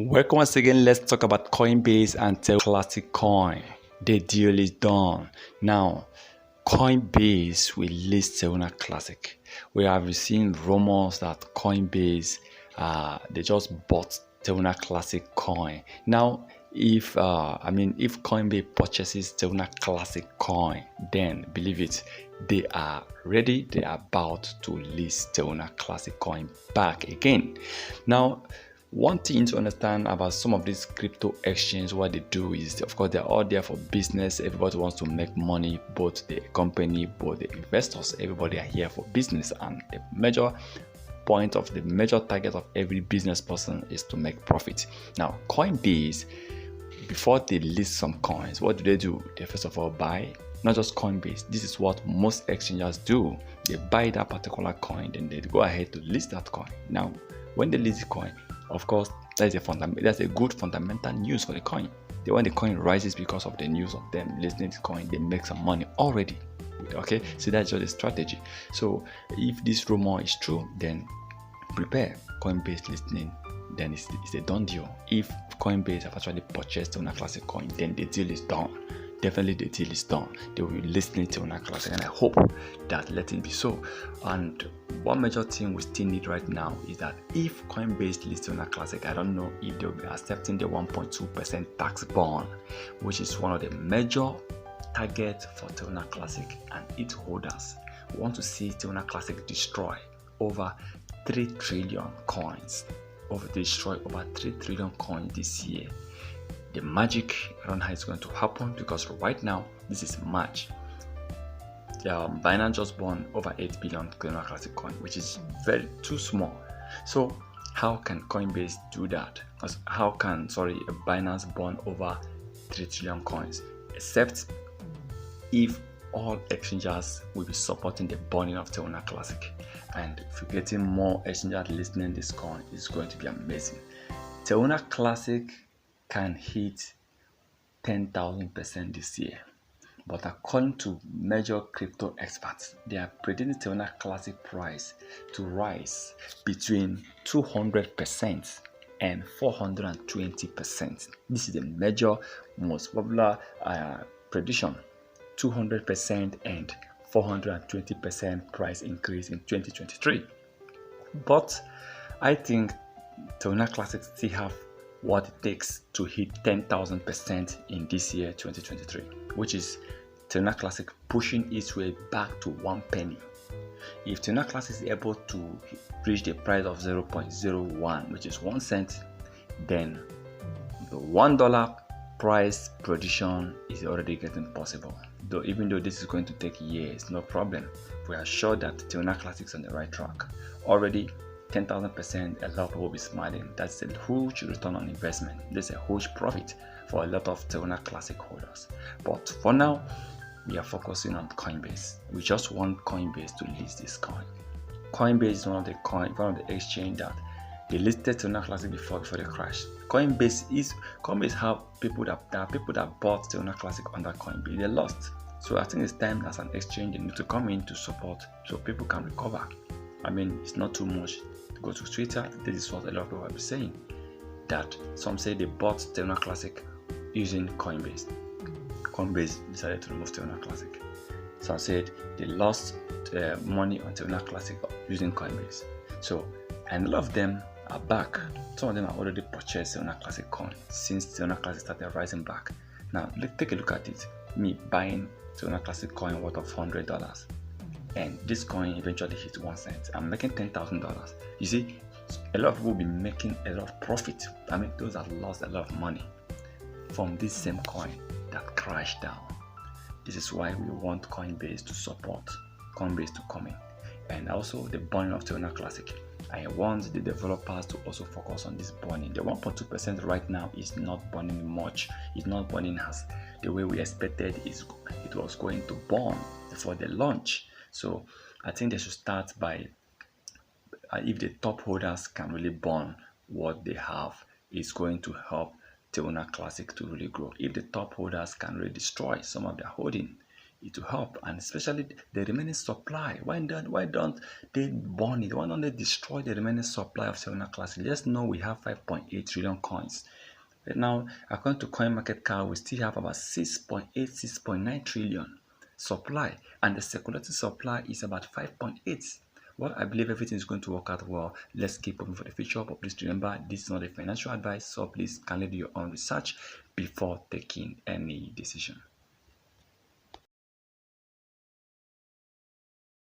Welcome once again. Let's talk about Coinbase and Terra Classic Coin. The deal is done. Now, Coinbase will list Terra Classic. We have seen rumors that Coinbase they just bought Terra Classic Coin. Now, if Coinbase purchases Terra Classic Coin, then believe it, they are ready. They are about to list Terra Classic Coin back again. Now, one thing to understand about some of these crypto exchanges, what they do is, of course, they're all there for business. Everybody wants to make money, both the company, both the investors. Everybody are here for business, and the major target of every business person is to make profit. Now, Coinbase, before they list some coins, what do? They first of all buy, not just Coinbase. This is what most exchanges do. They buy that particular coin, then they go ahead to list that coin. Now, when they list the coin, of course, that's a good fundamental news for the coin. When the coin rises because of the news of them listing the coin, they make some money already. Okay, so that's just a strategy. So if this rumor is true, then prepare. Coinbase listing, then it's a done deal. If Coinbase have actually purchased Terra Classic Coin, then the deal is done. Definitely the deal is done. They will be listening to Terra Classic, and I hope that let it be so. And one major thing we still need right now is that if Coinbase lists Terra Classic, I don't know if they'll be accepting the 1.2% tax bond, which is one of the major targets for Terra Classic and its holders. We want to see Terra Classic destroy over 3 trillion coins. Destroy over 3 trillion coins this year. The magic, I don't know how it's going to happen, because right now, this is March. Binance just bought over 8 billion Terra Classic Coin, which is too small. So how can Coinbase do that? How can Binance burn over 3 trillion coins? Except if all exchanges will be supporting the burning of Terra Classic. And if you're getting more exchanges listening this coin, it's going to be amazing. Terra Classic can hit 10,000% this year, but according to major crypto experts, they are predicting Terra Classic price to rise between 200% and 420%. This is the major, most popular prediction: 200% and 420% price increase in 2023. But I think Terra Classic still have what it takes to hit 10,000% in this year 2023, which is Terra Classic pushing its way back to 1 penny. If Terra Classic is able to reach the price of 0.01, which is 1 cent, then the $1 price prediction is already getting possible. Even though this is going to take years, no problem. We are sure that Terra Classic is on the right track. Already 10,000%, a lot of people will be smiling. That's a huge return on investment. There's a huge profit for a lot of Terra Classic holders. But for now, we are focusing on Coinbase. We just want Coinbase to list this coin. Coinbase is one of the exchange that they listed Terra Classic before the crash. Coinbase have people that bought Terra Classic under Coinbase. They lost. So I think it's time as an exchange they need to come in to support so people can recover. I mean, it's not too much. Go to Twitter. This is what a lot of people are saying, that some say they bought Terra Classic using Coinbase. Coinbase decided to remove Terra Classic. Some said they lost money on Terra Classic using Coinbase. So, and a lot of them are back. Some of them have already purchased Terra Classic coin since Terra Classic started rising back. Now, let's take a look at it. Me buying Terra Classic coin worth of $100. And this coin eventually hit 1 cent. I'm making $10,000. You see, a lot of people will be making a lot of profit. I mean, those that lost a lot of money from this same coin that crashed down. This is why we want Coinbase to support, Coinbase to come in, and also the burning of Terra Classic. I want the developers to also focus on this burning. The 1.2% right now is not burning much. It's not burning as the way we expected it was going to burn before the launch. So I think they should start by, if the top holders can really burn what they have, it's going to help Terra Classic to really grow. If the top holders can really destroy some of their holding, it will help, and especially the remaining supply. Why don't they burn it? Why don't they destroy the remaining supply of Solana Classic? Let's know we have 5.8 trillion coins. Right now, according to CoinMarketCap, we still have about 6.8, 6.9 trillion supply, and the circulating supply is about 5.8. Well, I believe everything is going to work out well. Let's keep hoping for the future, but please remember, this is not a financial advice, so please kindly do your own research before taking any decision.